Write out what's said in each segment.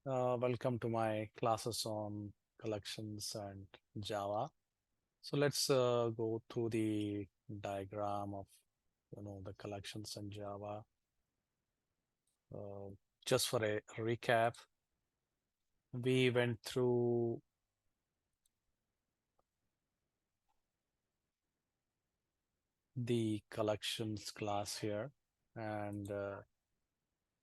Welcome to my classes on collections and Java. So let's go through the diagram of the collections in Java. Uh, just for a recap, we went through the collections class here, and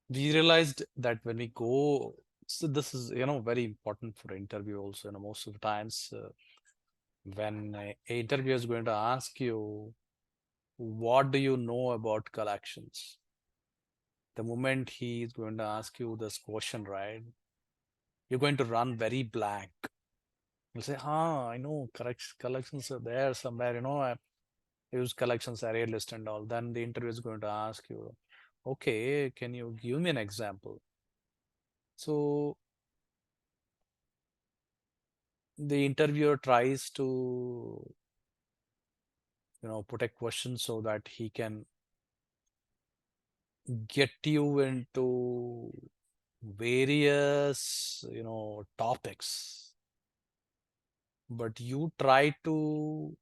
we realized that when we go, so this is very important for interview also. Most of the times when a interviewer is going to ask you what do you know about collections, the moment he is going to ask you this question, right, you're going to run very blank. You'll say, I know correct collections are there somewhere, I use collections array list and all. Then the interviewer is going to ask you, okay, can you give me an example? So the interviewer tries to put a question so that he can get you into various topics, but you try to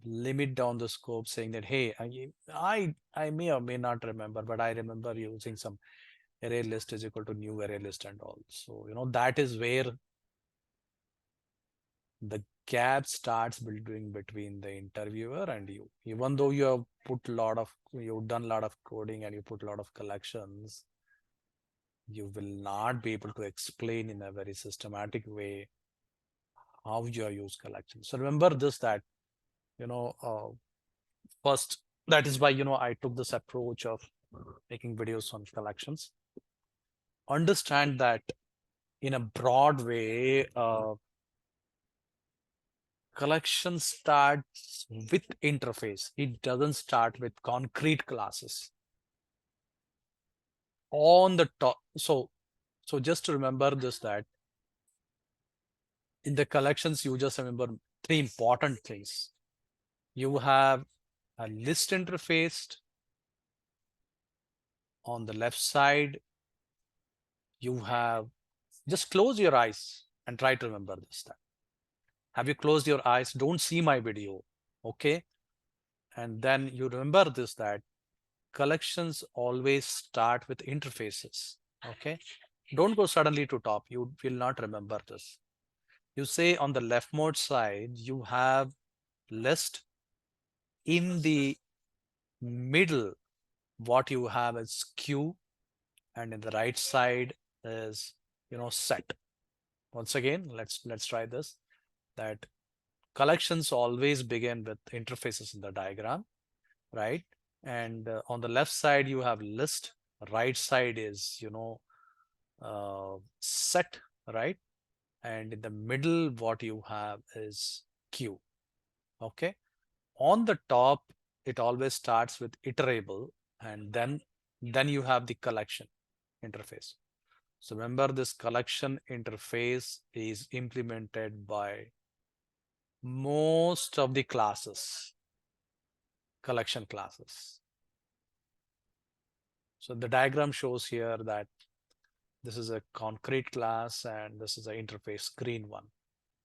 limit down the scope, saying that, hey, I may or may not remember, but I remember using some array list is equal to new array list and all. So that is where the gap starts building between the interviewer and you. Even though you've done a lot of coding and you put a lot of collections, you will not be able to explain in a very systematic way how you use collections. So remember this, that you know uh, first, that is why I took this approach of making videos on collections. Understand that in a broad way, collection starts with interface. It doesn't start with concrete classes on the top. So just to remember this, that in the collections, you just remember three important things. You have a list interface. On the left side, you have, just close your eyes and try to remember this time. Have you closed your eyes? Don't see my video. Okay. And then you remember this, that collections always start with interfaces. Okay. Don't go suddenly to top. You will not remember this. You say on the leftmost side, you have list. In the middle, what you have is queue. And in the right side is, set. Once again, let's try this, that collections always begin with interfaces in the diagram, right? And on the left side, you have list. Right side is, set, right? And in the middle, what you have is queue. Okay. On the top, it always starts with iterable, and then you have the collection interface. So remember, this collection interface is implemented by most of the classes, collection classes. So the diagram shows here that this is a concrete class and this is an interface green one.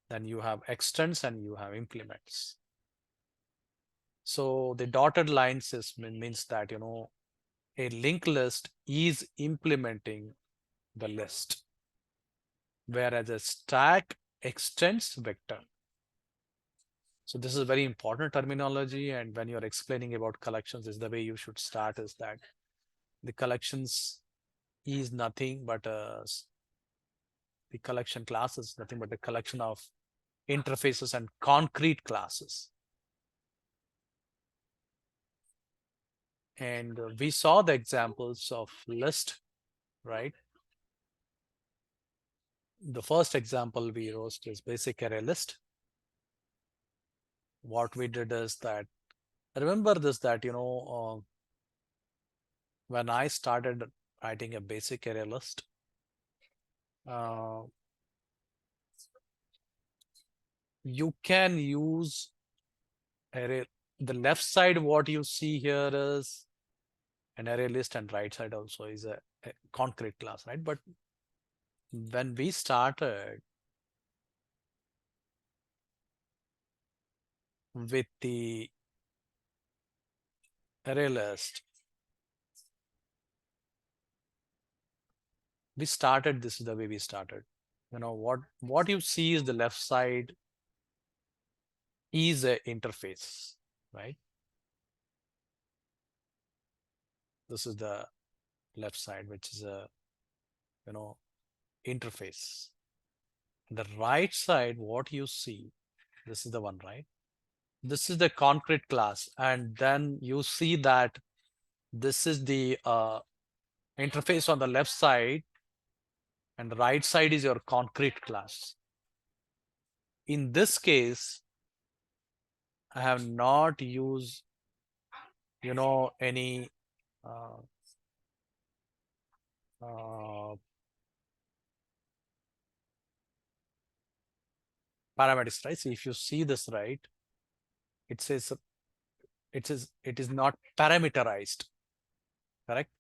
Then you have extends and you have implements. So the dotted lines means that, a linked list is implementing the list, whereas a stack extends vector. So this is very important terminology. And when you're explaining about collections, is the way you should start, is that the collections is nothing but the collection class is nothing but a collection of interfaces and concrete classes. And we saw the examples of list, right? The first example we wrote is basic array list. What we did is that, remember this, that, when I started writing a basic array list, uh, you can use array. The left side, what you see here is an array list, and right side also is a concrete class, right? But when we started with the array list, this is the way we started. What you see is the left side is a interface, right? This is the left side, which is a, you know, interface. The right side, what you see, this is the one, right? This is the concrete class. And then you see that this is the interface on the left side, and the right side is your concrete class. In this case, I have not used, any uh, uh, parameters, right? So if you see this, right, it says it is not parameterized, correct?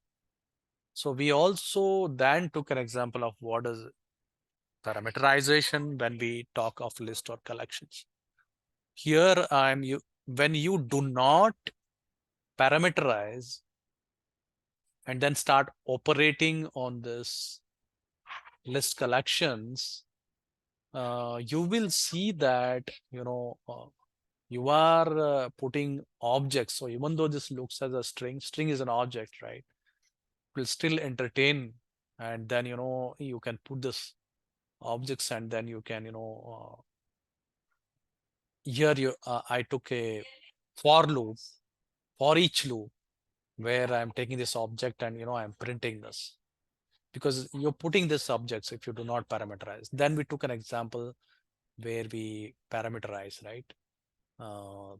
So we also then took an example of what is parameterization when we talk of list or collections. Here when you do not parameterize and then start operating on this list collections, you will see that you are putting objects. So even though this looks as a string is an object, right? Will still entertain, and then you can put this objects, and then you can here I took a for loop for each loop where I'm taking this object and I'm printing this, because you're putting this objects if you do not parameterize. Then we took an example where we parameterize, right? uh,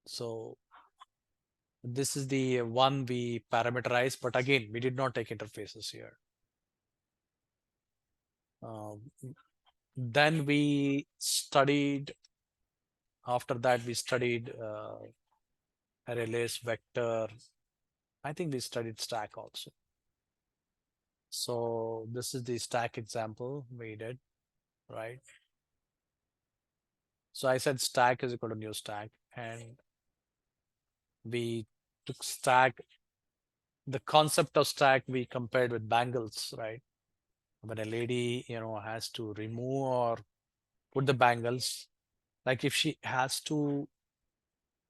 so this is the one we parameterize, but again we did not take interfaces here. um, then we studied After that, we studied array list, vector. I think we studied stack also. So this is the stack example we did, right? So I said stack is equal to new stack, and we took stack. The concept of stack we compared with bangles, right? When a lady, has to remove or put the bangles, like if she has to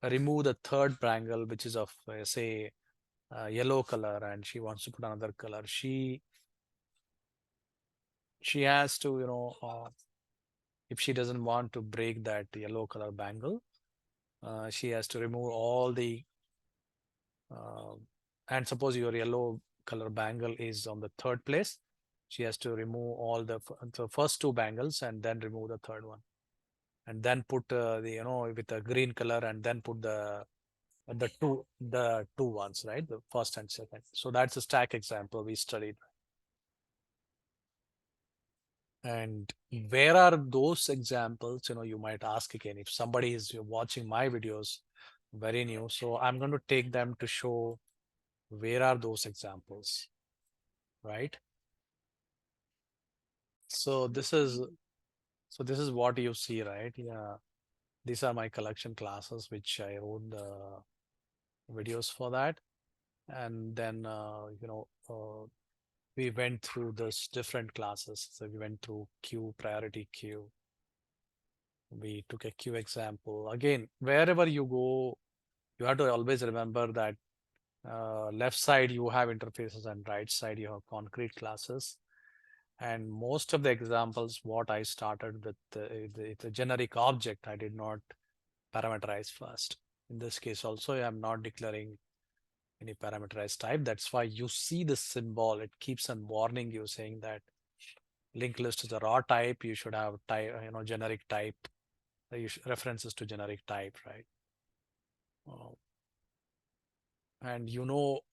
remove the third bangle, which is of say yellow color, and she wants to put another color, she has to if she doesn't want to break that yellow color bangle, she has to remove all the uh, and suppose your yellow color bangle is on the third place, she has to remove all the first two bangles and then remove the third one, and then put the with the green color, and then put the two ones, right? The first and second. So that's a stack example we studied. And where are those examples? You might ask again, if somebody is watching my videos very new. So I'm going to take them to show where are those examples, right? So this is what you see, right? Yeah. These are my collection classes, which I wrote the videos for that. And then, we went through this different classes. So we went through queue, priority queue. We took a queue example. Again, wherever you go, you have to always remember that left side you have interfaces and right side you have concrete classes. And most of the examples, what I started with the generic object, I did not parameterize first. In this case also, I am not declaring any parameterized type. That's why you see the symbol. It keeps on warning you, saying that linked list is a raw type. You should have type, generic type. References to generic type, right? Uh, and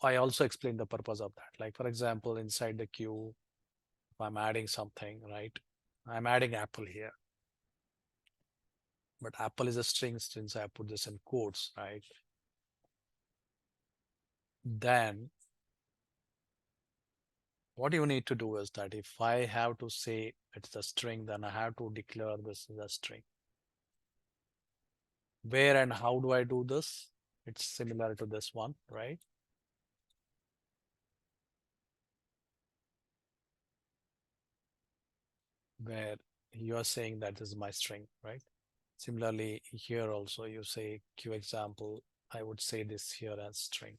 I also explained the purpose of that. Like for example, inside the queue, if I'm adding something, right? I'm adding apple here, but apple is a string since I put this in quotes, right? Then what you need to do is that if I have to say it's a string, then I have to declare this is a string. Where and how do I do this? It's similar to this one, right? Where you are saying that this is my string, right? Similarly, here also you say Q example. I would say this here as string,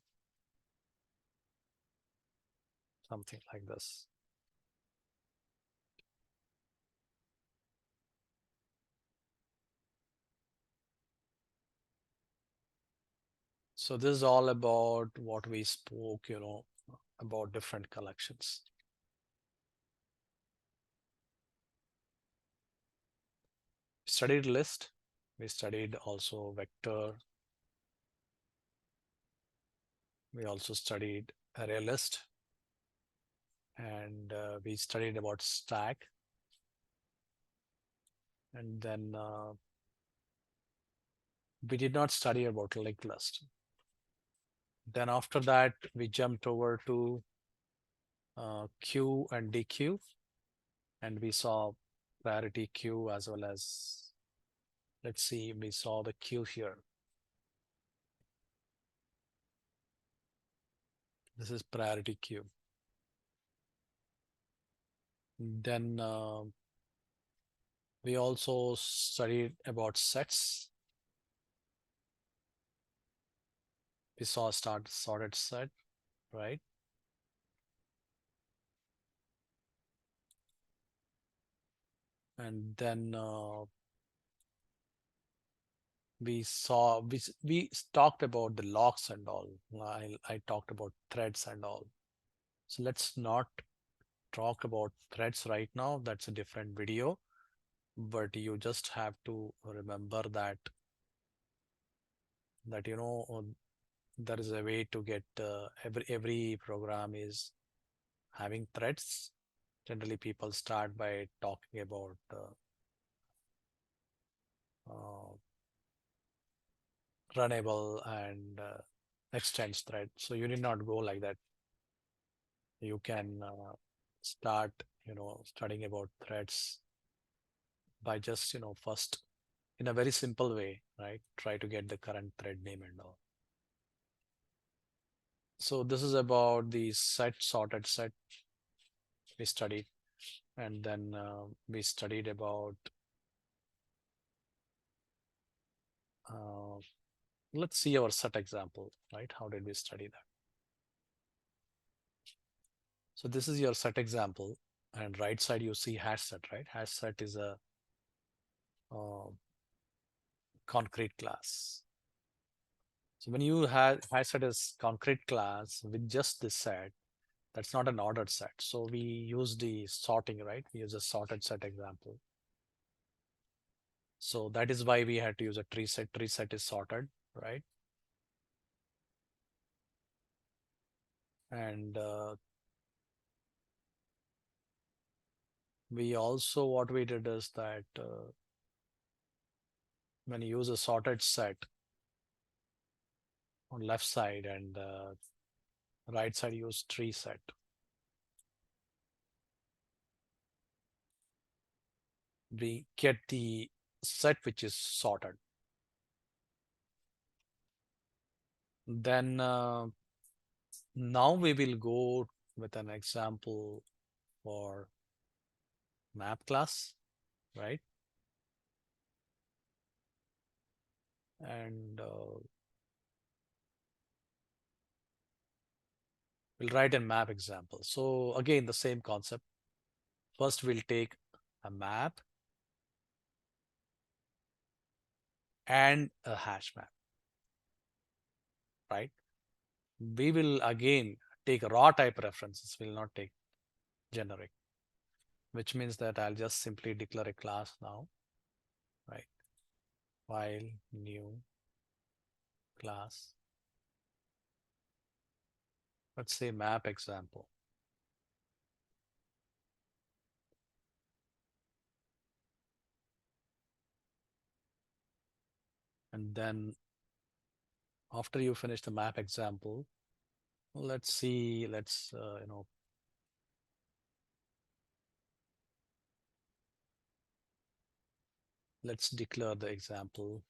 something like this. So this is all about what we spoke, about different collections. Studied list. We studied also vector. We also studied array list. And we studied about stack. And then we did not study about linked list. Then after that, we jumped over to Q and DQ. And we saw priority queue as well as, let's see, we saw the queue here. This is priority queue. Then we also studied about sets. We saw sorted set, right? And then we talked about the locks and all. I talked about threads and all. So let's not talk about threads right now. That's a different video. But you just have to remember that there is a way to get every program is having threads. Generally, people start by talking about uh, runnable and extends thread. So you need not go like that. You can start, studying about threads by just, first in a very simple way, right? Try to get the current thread name and all. So this is about the sorted set we studied. And then we studied about, let's see our set example, right? How did we study that? So this is your set example, and right side you see hash set, right? Hash set is a uh, concrete class. So when you have hash set as concrete class with just this set, that's not an ordered set. So we use the sorting, right? We use a sorted set example. So that is why we had to use a tree set. Tree set is sorted, right? And we also, what we did is that when you use a sorted set on left side and right side use tree set. We get the set which is sorted. Then now we will go with an example for map class, right? And we'll write a map example. So again, the same concept. First, we'll take a map and a hash map, right? We will again take raw type references. We'll not take generic, which means that I'll just simply declare a class now, right? File new class. Let's say map example. And then after you finish the map example, let's see, let's, Let's declare the example.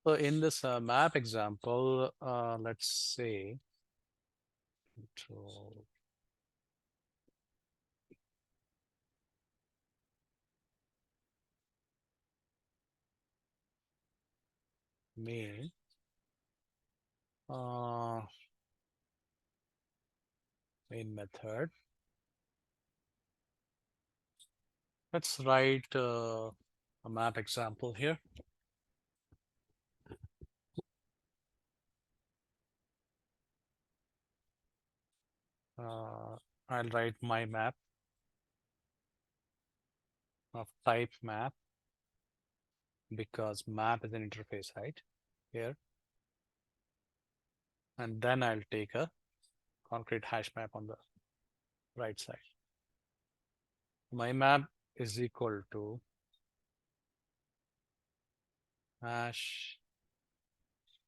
So in this map example, let's say control main uh, main method. Let's write a map example here. I'll write my map of type map, because map is an interface, right? Here. And then I'll take a concrete hash map on the right side. My map is equal to hash.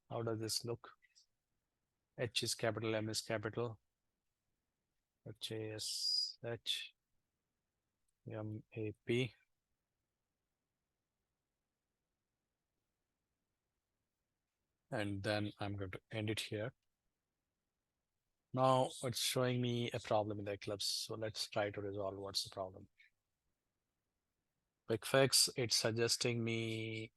How does this look? H is capital, M is capital, HASH, MAP. And then I'm going to end it here. Now it's showing me a problem in the Eclipse. So let's try to resolve what's the problem. Quick fix, it's suggesting me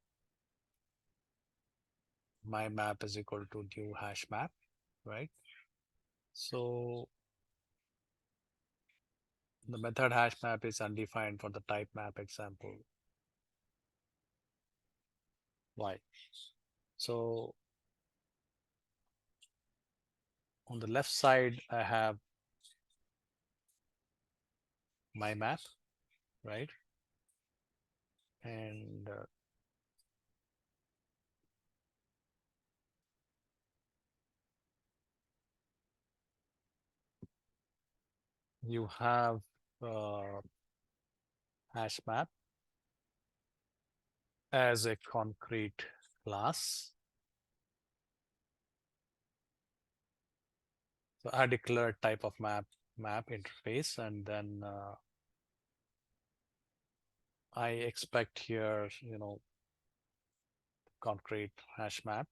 my map is equal to new hash map, right? So the method hash map is undefined for the type map example. Why? So on the left side, I have my map, right? And you have hash map as a concrete class. So I declare type of map interface, and then I expect here, concrete hash map.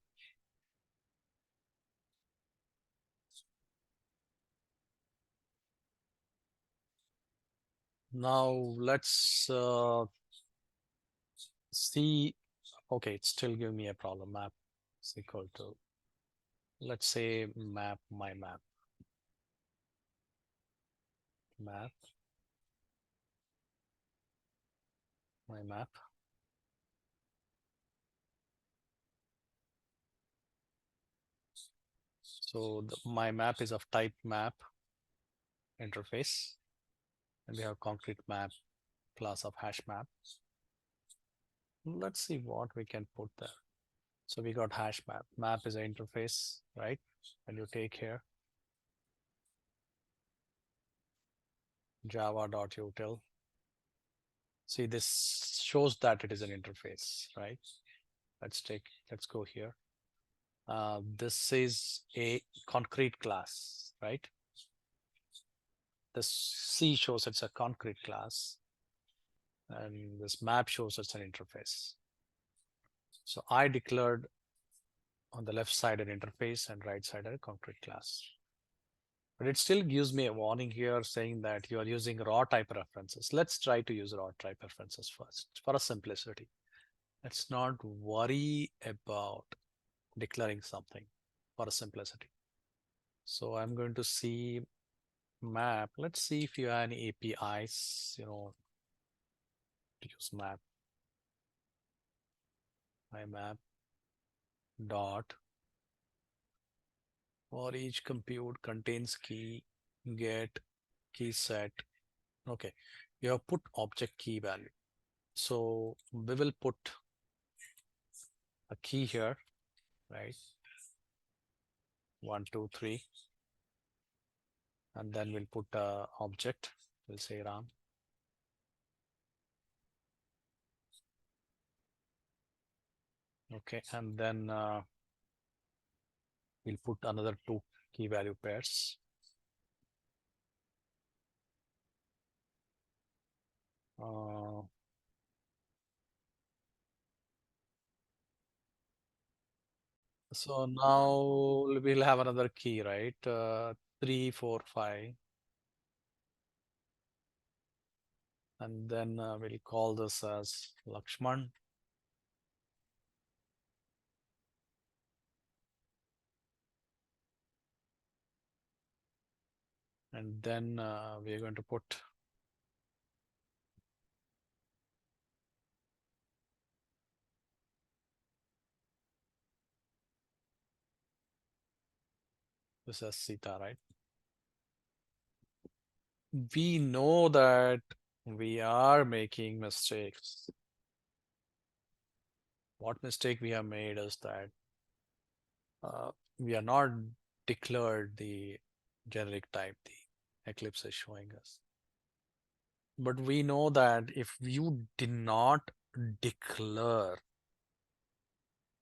Now let's see. Okay, it's still giving me a problem. Map is equal to, let's say, map my map. Map my map. So my map is of type map interface, and we have concrete map class of hash map. Let's see what we can put there. So we got hash map. Map is an interface, right? And you take here java.util. See, this shows that it is an interface, right? Let's go here. This is a concrete class, right? This C shows it's a concrete class, and this map shows it's an interface. So I declared on the left side an interface and right side a concrete class. But it still gives me a warning here saying that you are using raw type references. Let's try to use raw type references first for a simplicity. Let's not worry about declaring something for a simplicity. So I'm going to see map. Let's see if you have any APIs, to use map. My map dot for each compute contains key get key set. Okay, you have put object key value. So we will put a key here, right? 1, 2, 3, and then we'll put a object. We'll say RAM. Okay, and then we'll put another 2 key value pairs. Uh, so now we'll have another key, right? 3, 4, 5. And then we'll call this as Lakshman. And then we're going to put this as Sita, right? We know that we are making mistakes. What mistake we have made is that we are not declared the generic type the Eclipse is showing us. But we know that if you did not declare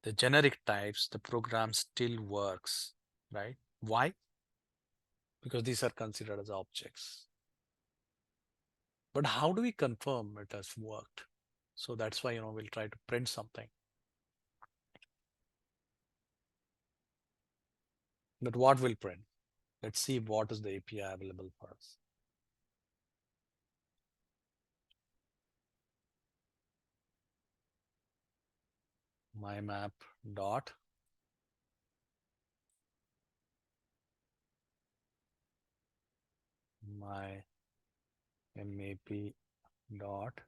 the generic types, the program still works, right? Why? Because these are considered as objects. But how do we confirm it has worked? So that's why, we'll try to print something. But what will print? Let's see what is the API available for us. My map dot my map dot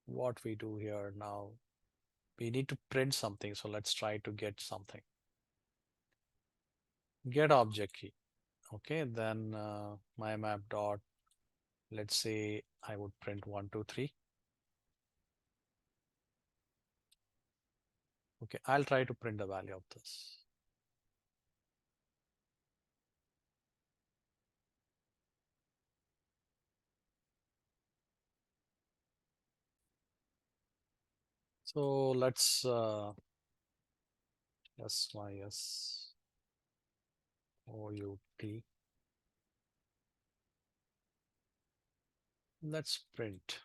what we do here now, we need to print something. So let's try to get something. Get object key. Okay, then my map dot, let's say I would print 1, 2, 3. Okay, I'll try to print the value of this. So let's SYS OUT. Let's print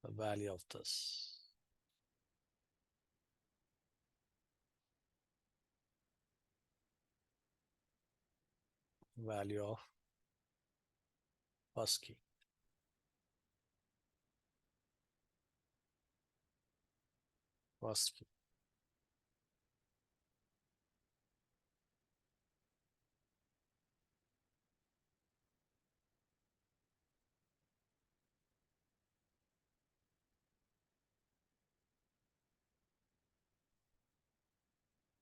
the value of this. Value of first key. First key.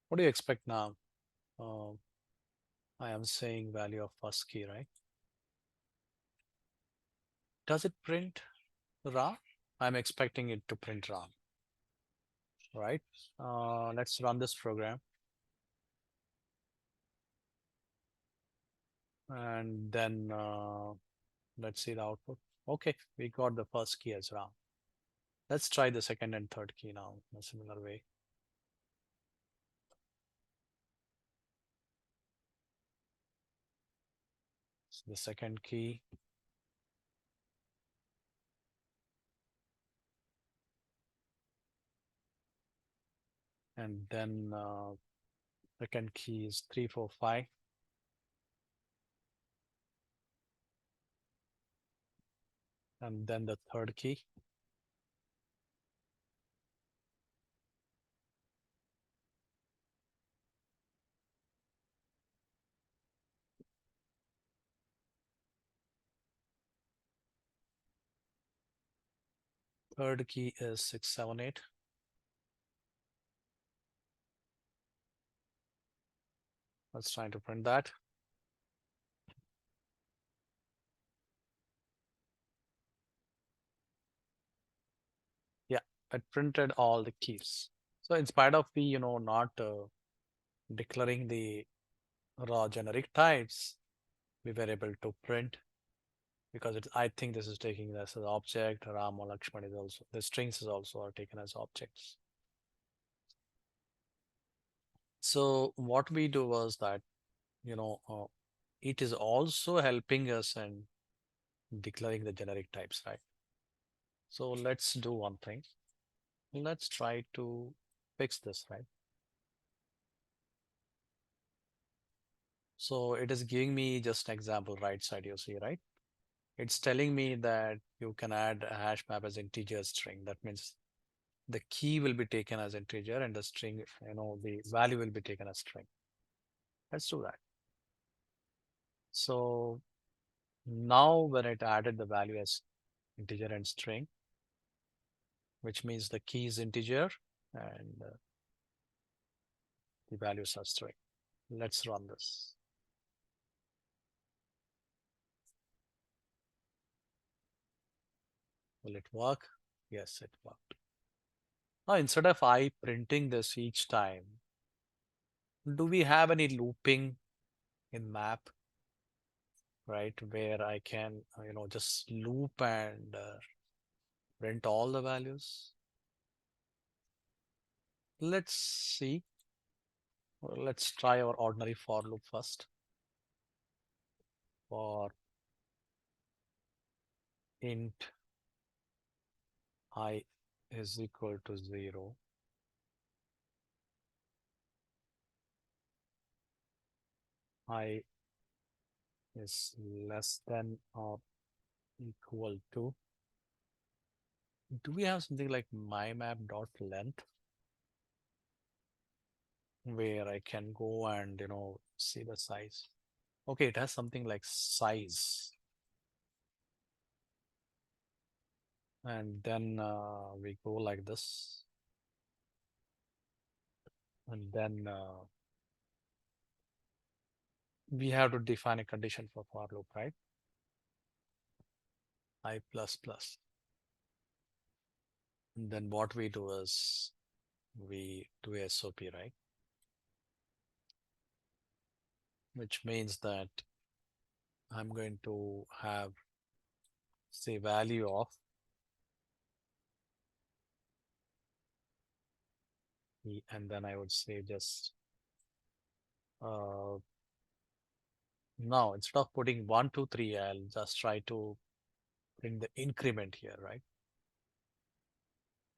What do you expect now? I am saying value of first key, right? Does it print RAM? I'm expecting it to print RAM, right? Let's run this program. And then let's see the output. Okay, we got the first key as RAM. Let's try the second and third key now in a similar way. So the second key. And then second key is 3, 4, 5. And then the third key. Third key is 6, 7, 8. Let's try to print that. Yeah, it printed all the keys. So in spite of the, not declaring the raw generic types, we were able to print because I think this is taking this as object. Ram or Lakshman is also, the strings is also are taken as objects. So what we do was that, you know, it is also helping us in declaring the generic types, right? So let's do one thing. Let's try to fix this, right? So it is giving me just an example right side, you see, right? It's telling me that you can add a hash map as integer string. That means the key will be taken as integer and the string, the value will be taken as string. Let's do that. So now when it added the value as integer and string, which means the key is integer and the values are string. Let's run this. Will it work? Yes, it worked. Now, instead of I printing this each time, do we have any looping in map, right? Where I can, just loop and print all the values. Let's see. Let's try our ordinary for loop first. For int I is equal to 0. I is less than or equal to. Do we have something like mymap.length where I can go and see the size? Okay, it has something like size, and then we go like this, and then we have to define a condition for loop, right? I plus plus. And then what we do is we do SOP, right? Which means that I'm going to have, say, value of E, and then I would say just uh, now instead of putting 1, 2, 3, I'll just try to bring the increment here, right?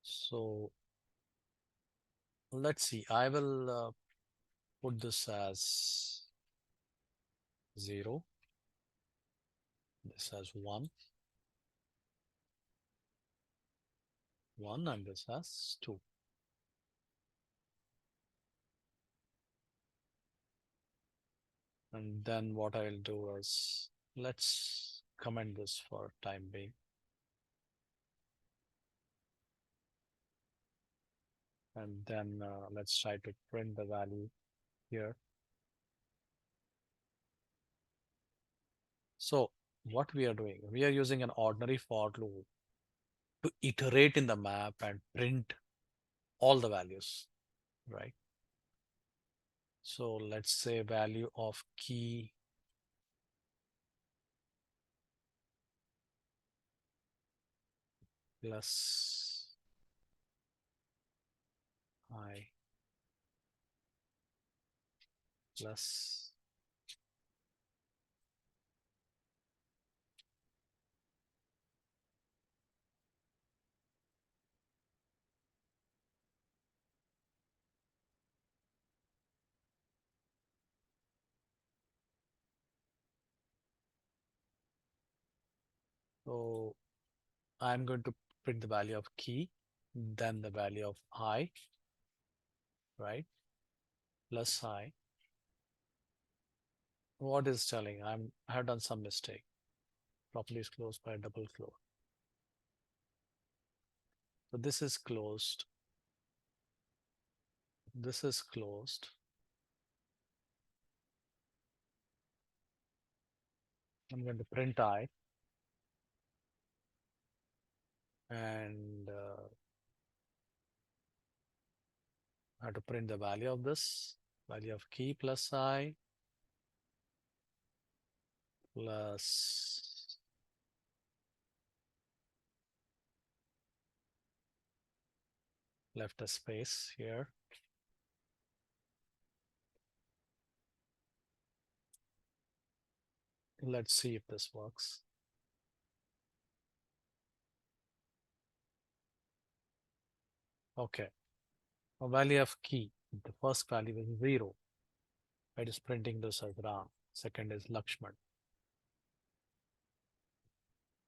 So let's see. I will put this as 0, this as 1, 1, and this as 2. And then what I'll do is let's comment this for time being. And then let's try to print the value here. So what we are doing, we are using an ordinary for loop to iterate in the map and print all the values, right? So let's say value of key plus I plus. So I'm going to print the value of key, then the value of I, right? Plus I. What is telling? I have done some mistake. Properly is closed by a double close. So this is closed. This is closed. I'm going to print I, and I have to print the value of this, value of key plus I plus left a space here. Let's see if this works. Okay. A value of key. The first value is 0. It is printing this as Ram. Second is Lakshman.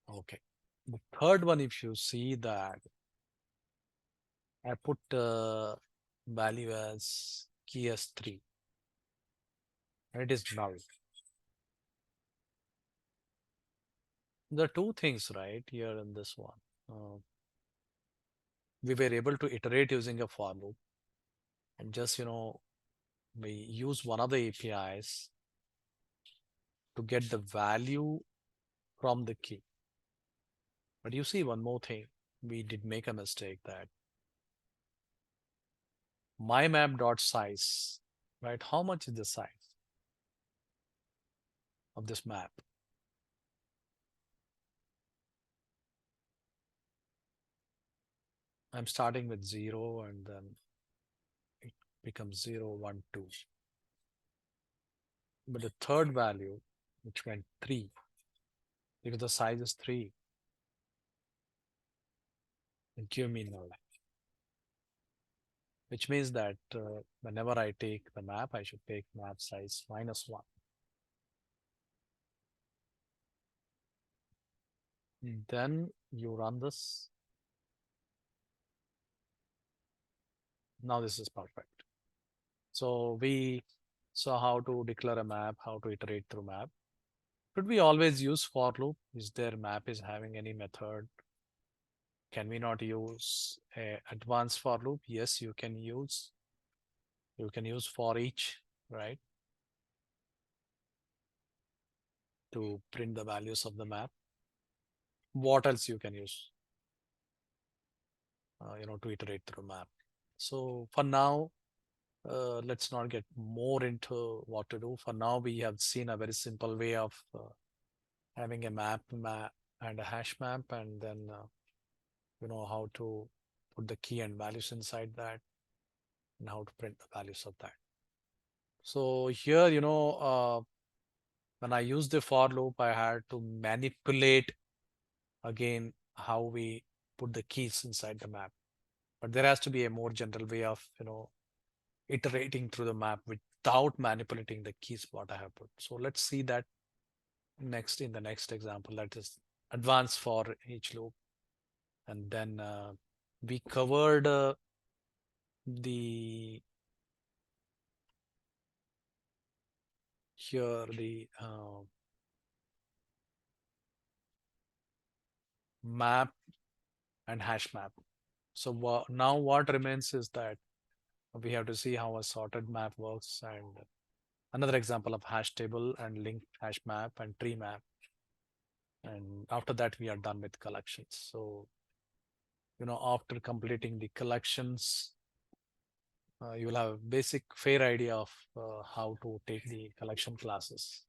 Okay. The third one, if you see that I put value as key as 3. And it is null. There are two things right here in this one. We were able to iterate using a for loop and just, we use one of the APIs to get the value from the key. But you see one more thing, we did make a mistake that my map dot size, right? How much is the size of this map? I'm starting with 0 and then it becomes 0, 1, 2. But the third value, which went 3, because the size is 3, it give me null. Which means that whenever I take the map, I should take map size -1. Then you run this. Now this is perfect. So we saw how to declare a map, how to iterate through map. Should we always use for loop? Is there map is having any method? Can we not use a advanced for loop? Yes, you can use. You can use for each, right? To print the values of the map. What else you can use? To iterate through map. So for now, let's not get more into what to do. For now, we have seen a very simple way of having a map and a hash map, and then how to put the key and values inside that, and how to print the values of that. So here, when I use the for loop, I had to manipulate again how we put the keys inside the map. But there has to be a more general way of iterating through the map without manipulating the keys what I have put. So let's see that next in the next example. That is advanced for each loop. And then we covered the here the map and hash map. So now what remains is that we have to see how a sorted map works, and another example of hash table and linked hash map and tree map. And after that, we are done with collections. So, after completing the collections, you will have a basic fair idea of how to take the collection classes.